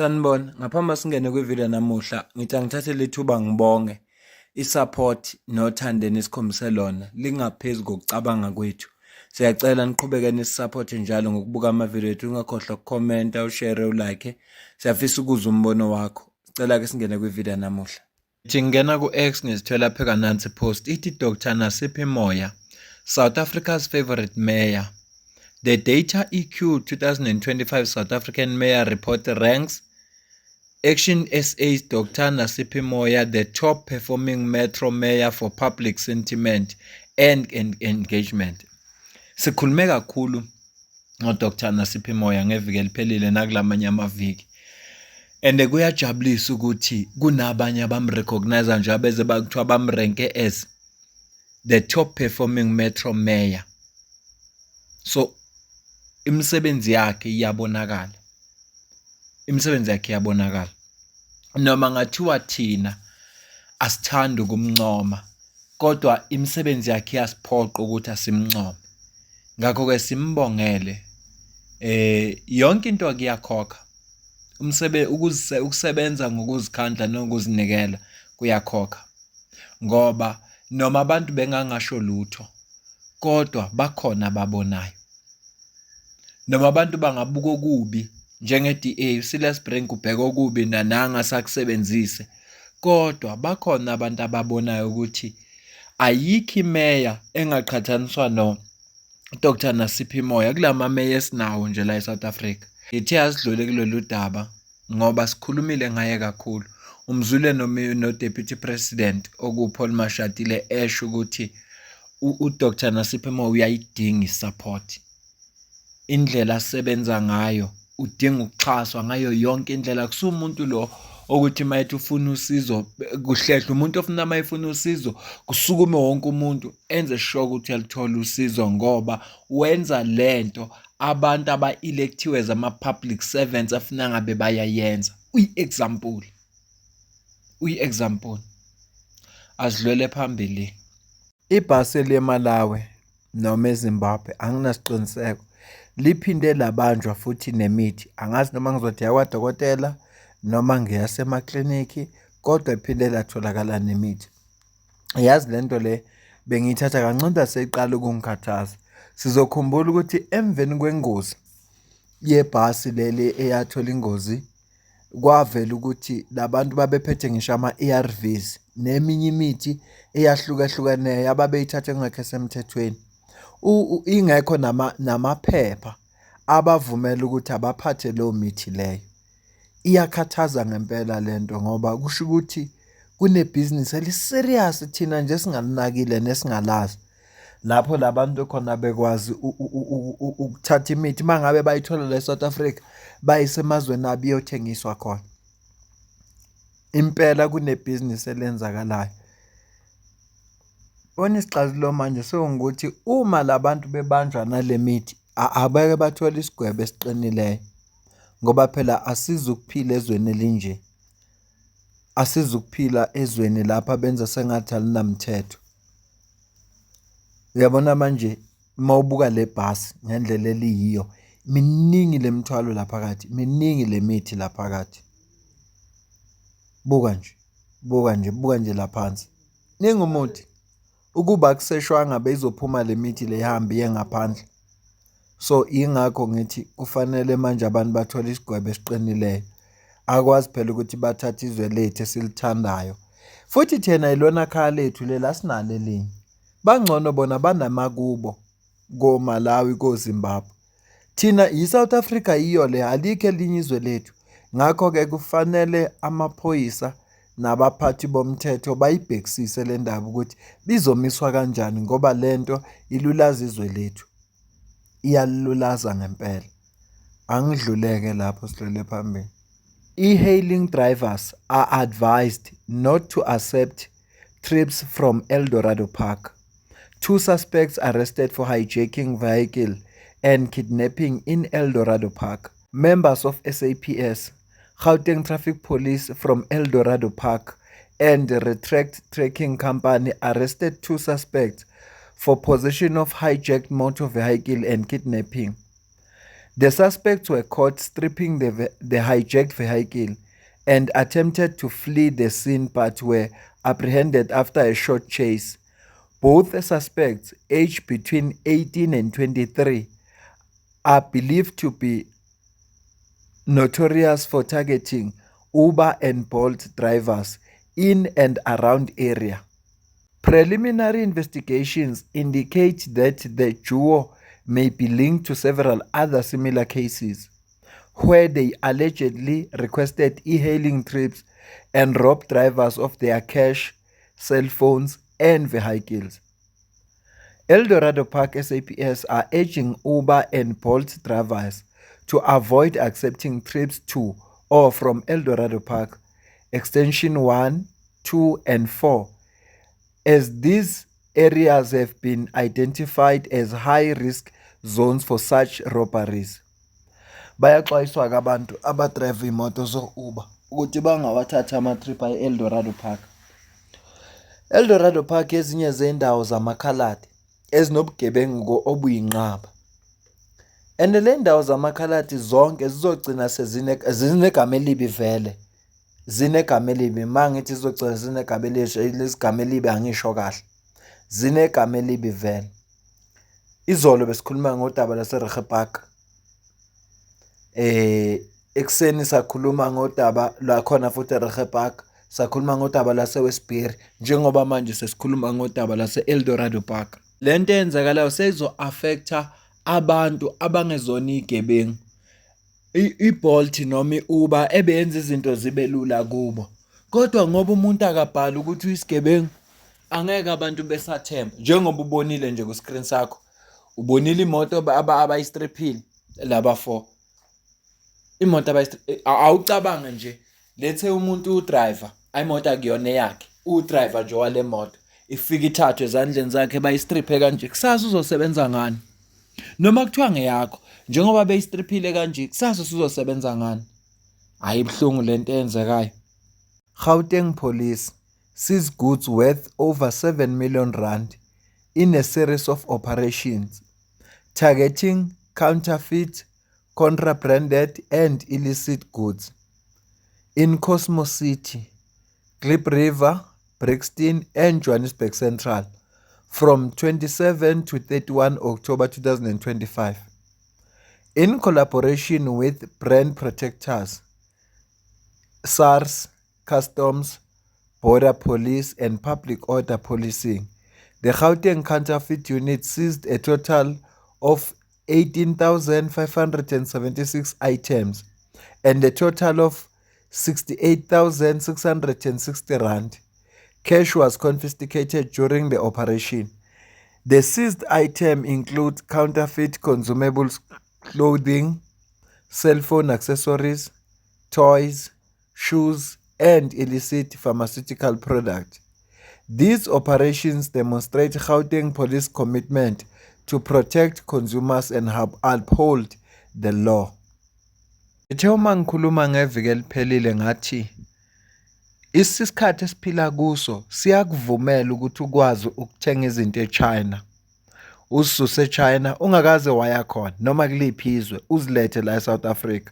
Sanibona, ngaphambi singene kwivideo namuhla, ngithi angithathe lethuba ngibonge i-support nothando enikhombise lona lingaphezu kokucabanga kwethu. Siyacela niqhubeke nisiphote njalo ngokubuka amavideo ethu, ungakhohlwa ukukhomenta, ushare, ulike. Siyafisa ukuzwa umbono wakho. Sicela ke singene kwivideo namuhla. Ngithi ngingena ku-X ngizithola pheka nansi post ithi Dr. Nasiphi Moya, South Africa's favorite mayor. The Data EQ 2025 South African Mayor Report ranks Action SA's Dr. Nasiphi Moya the top performing metro mayor for public sentiment and engagement. Sikhulume kakhulu ngoDr. Nasiphi Moya ngeviki eliphelile nakulamanye amaviki. And kuyajabulisa ukuthi kunabanye abamrecognize nje abeze bakuthiwa bamrenke as the top performing metro mayor. So imisebenzi yakhe iyabonakala. Imisebenzi yakhe iyabonakala. Noma ngathiwa thina asithanda ukumncoma, kodwa imisebenzi yakhe iyasiphoqa ukuthi asimncome. Ngakho ke simbongele. Yonke into kuyakhokha. Ukusebenza ngokuzikhandla nokuzinikela kuyakhokha. Ngoba noma abantu bengangasho lutho, kodwa bakhona ababonayo. Noma abantu bangabuka okubi njenge-DA uSilas Brink ubheka okubi nananga sakusebenzise, kodwa bakhona abantu ababonayo ukuthi ayikho imeya engaqhathaniswa Dr. Nasiphi Moya kulama meya esinawo nje la eSouth Africa. Ithe asidlule kulolu daba ngoba sikhulumile ngaye kakhulu. Umzule no Deputy President okuPaul Mashatile esho ukuthi uDr. Nasiphi Moya uyayidinga isupport. Indlela asebenza ngayo udinga ukuxhaswa ngayo yonke indlela. Kusumuntu lo ukuthi mayithi ufuna usizo kuhlehla umuntu ofuna mayifuna usizo kusukume wonke umuntu enze sure ukuthi uyalithola usizo, ngoba wenza lento abantu aba-electiwe zama-public servants afuna ngabe bayayenza. Uyi-example. Asidlule phambili. Ibhasi leMalawi noma eZimbabwe anginasiqiniseko liphinde labanjwa futhi nemithi. Angazi noma ngizothi yakwadokotela noma ngiyasemakliniki, kodwa iphinde latholakala nemithi. Yazi lento le bengiyithatha kancane seyiqala ukungikhathaza. Sizokhumbula ukuthi emveni kwengozi yebhasi leli eyathola ingozi, kwavela ukuthi labantu babephethe ngisho ama-ARVs neminye imithi eyahlukahlukeneyo ababeyithatha engekho semthethweni. Ingekho namaphepha abavumela ukuthi abaphathe leyo mithi leyo. Iyakhathaza ngempela lento ngoba kusho ukuthi kunebhizinisi eliserious thina nje singalinakile nesingalazi. Lapho labantu khona bekwazi ukuthatha imithi mangabe bayithola la eSouth Africa bayisemazweni abo iyothengiswa khona. Impela kunebhizinisi elenzakalayo. Bona isixazululo manje sewungukuthi uma labantu bebanjwa nale mithi abeke bathola isigwebo esiqinileyo, ngoba phela asizukuphila ezweni elinje. Asizukuphila ezweni lapha benza sengathi alinamthetho. Uyabona manje mawubuka le bhasi ngendlela eliyiyo, miningi lemithwalo lapha phakathi, miningi lemithi lapha phakathi. Buka nje la phansi. Ningumuthi ukuba kuseshwanga beyizophuma le mithi le ihambe iye ngaphandle. So ingakho ngithi kufanele manje abantu bathole isigwebo esiqinileyo. Akwazi phela ukuthi bathathe izwe lethu esilithandayo. Futhi thina ilona khaya lethu lela sinalo elinye. Bangcono bona banamakubo koMalawi koZimbabwe. Thina iSouth Africa yiyo le, alikho elinye izwe lethu. Ngakho ke kufanele amaphoyisa nabaphathi bomthetho bayibhekisise le ndaba ukuthi bizomiswa kanjani, ngoba lento ilulaza izwe lethu. Iyalulaza ngempela. Angidluleke lapho sidlule phambili. E-hailing drivers are advised not to accept trips from Eldorado Park. 2 suspects arrested for hijacking vehicle and kidnapping in Eldorado Park. Members of SAPS, Gauteng Traffic Police from Eldorado Park and Retract Tracking Company arrested 2 suspects for possession of hijacked motor vehicle and kidnapping. The suspects were caught stripping the hijacked vehicle and attempted to flee the scene but were apprehended after a short chase. Both suspects, aged between 18 and 23, are believed to be notorious for targeting Uber and Bolt drivers in and around area. Preliminary investigations indicate that the duo may be linked to several other similar cases, where they allegedly requested e-hailing trips and robbed drivers of their cash, cell phones, and vehicles. Eldorado Park SAPS are urging Uber and Bolt drivers to avoid accepting trips to or from Eldorado Park, Extension 1, 2, and 4, as these areas have been identified as high-risk zones for such robberies. Bayaxwayiswa-ke abantu abadrive imoto zo-Uber ukuthi bangawathatha ama-trip e-Eldorado Park. Eldorado Park ezinye zendawo zamakhaladi ezinobugebengu obuyinqaba. And le ndawo zamakhaladi zonke zizogcina zinegama elibi vele. Zinegama elibi, mangithi zizogcina zinegama elihle, lesigama elibi angisho kahle. Zinegama elibi vele. Izolo besikhuluma ngodaba laseRegepark. Ekseni sakhuluma ngodaba lakhona futhi eRegepark, sakhuluma ngodaba laseWestbury, njengoba manje sesikhuluma ngodaba lase-Eldorado Park. Le nto eyenzakalayo seyizo-affecta abantu abangezona igebengu. I-Bolt noma i-Uber ebeyenza izinto zibe lula kubo. Kodwa ngoba umuntu akabhali ukuthi uyisigebengu, angeke abantu besathemba. Njengoba ubonile nje ku-screen sakho, ubonile imoto abayistriphile laba 4. Imoto awucabanga nje, lethe umuntu udriver, imoto akuyona yakhe, udriver nje wale moto, ifika ithathwe ezandleni zakhe bayistriphe kanje, kusasa uzosebenza ngani? Noma kuthiwa ngeyakho, njengoba beyistriphile kanje, kusasa uzosebenza ngani? Ayibhlungu lento eyenzekayo. Gauteng Police seized goods worth over 7 million rand in a series of operations targeting counterfeit, contrabranded and illicit goods in Cosmo City, Klip River, Brixton and Johannesburg Central from 27 to 31 October 2025. In collaboration with brand protectors, SARS, Customs, Border Police and Public Order Policing, the Gauteng Counterfeit Unit seized a total of 18,576 items and a total of 68,660 rand. Cash was confiscated during the operation. The seized item include counterfeit consumables, clothing, cell phone accessories, toys, shoes, and illicit pharmaceutical products. These operations demonstrate Gauteng Police commitment to protect consumers and uphold the law. Ithe uma ngikhuluma ngeviki eliphelile ngathi isikhathi esiphila kuso siyakuvumela ukuthi ukwazi ukuthenga izinto eChina. Ususe eChina ungakaze waya khona noma kuliphi izwe uzilethe la eSouth Africa.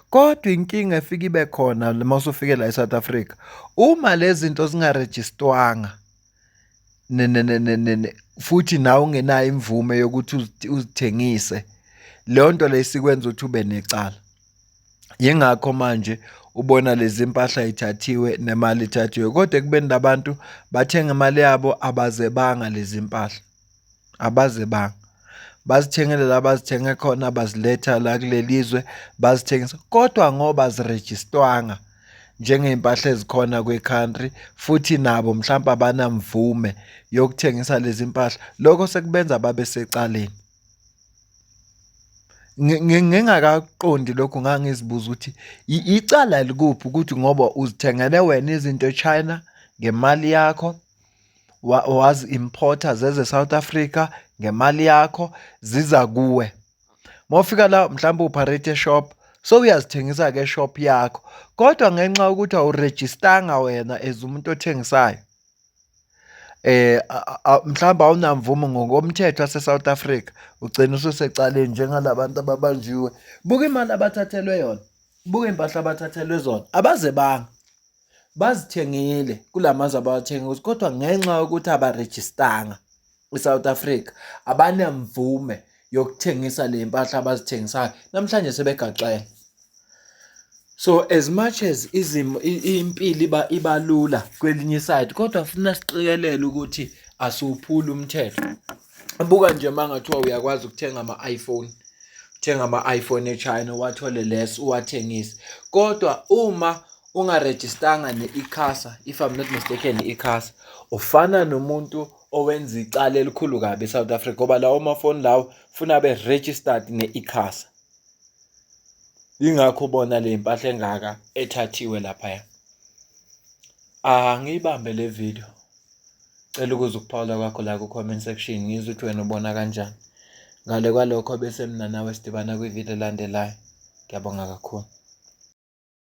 Kodwa inkinga efika ibe khona uma usufike la eSouth Africa, uma lezi zinto zingarejistwanga futhi nawe ungenayo imvume yokuthi uzithengise, leyo nto le isikwenza ukuthi ube necala. Yingakho manje ubona lezi impahla ithathiwe nemali ithathiwe, kodwa kubeni labantu bathenga imali yabo abazebanga lezi impahla. Abazebanga. Bazithengele la bazithenge khona, baziletha la kulelizwe, bazithengisa, kodwa ngoba zirejistwanga njengeimpahla ezikhona kwe-country futhi nabo mhlawumbe abanamvume yokuthengisa lezi impahla, lokho sekubenza babe secaleni. Ngingakaqondi lokho, ngangizibuza ukuthi icala likuphi ukuthi ngoba uzithengele wena izinto eChina ngemali yakho, wazi-importer zeze South Africa ngemali yakho, ziza kuwe. Mawufika la mhlawumbe uoperate eshop, so uyazithengisa ke shop yakho, kodwa ngenxa yokuthi awurejistanga wena as umuntu othengisayo, Mhlawumbe awunamvumo ngokomthetho wase-South Africa, ugcina ususecaleni njengalabantu ababanjiwe. Buka imali abathathelwe yona, buka iy'mpahla abathathelwe zona, abaze banga bazithengile kula mazwe abawathengile, kodwa ngenxa yokuthi abarejistanga i-South Africa, abanamvume yokuthengisa le mpahla abazithengisayo, namhlanje sebegaxele. So as much as impilo iba lula kwelinye iside, kodwa funa siqikelele ukuthi asiwuphuli umthetho. Buka nje uma ngathiwa uyakwazi ukuthenga ama-iPhone, uthenga ama-iPhone e-China, uwathole less uwathengise. Kodwa uma ungarejistanga ne-ICASA, if I'm not mistaken i-ICASA, ufana nomuntu owenza icala elikhulu kabi e-South Africa, ngoba lawo mafoni lawo funa abe-registered ne-ICASA. Yingakho ubona le mpahla engaka ethathiwe laphaya. Ngiyibambe le video. Cela ukuze ukuphawula kwakho la ku-comment section, ngizwe ukuthi wena ubona kanjani. Ngale kwalokho bese mina nawe sidibana kwividiyo elandelayo. Ngiyabonga kakhulu.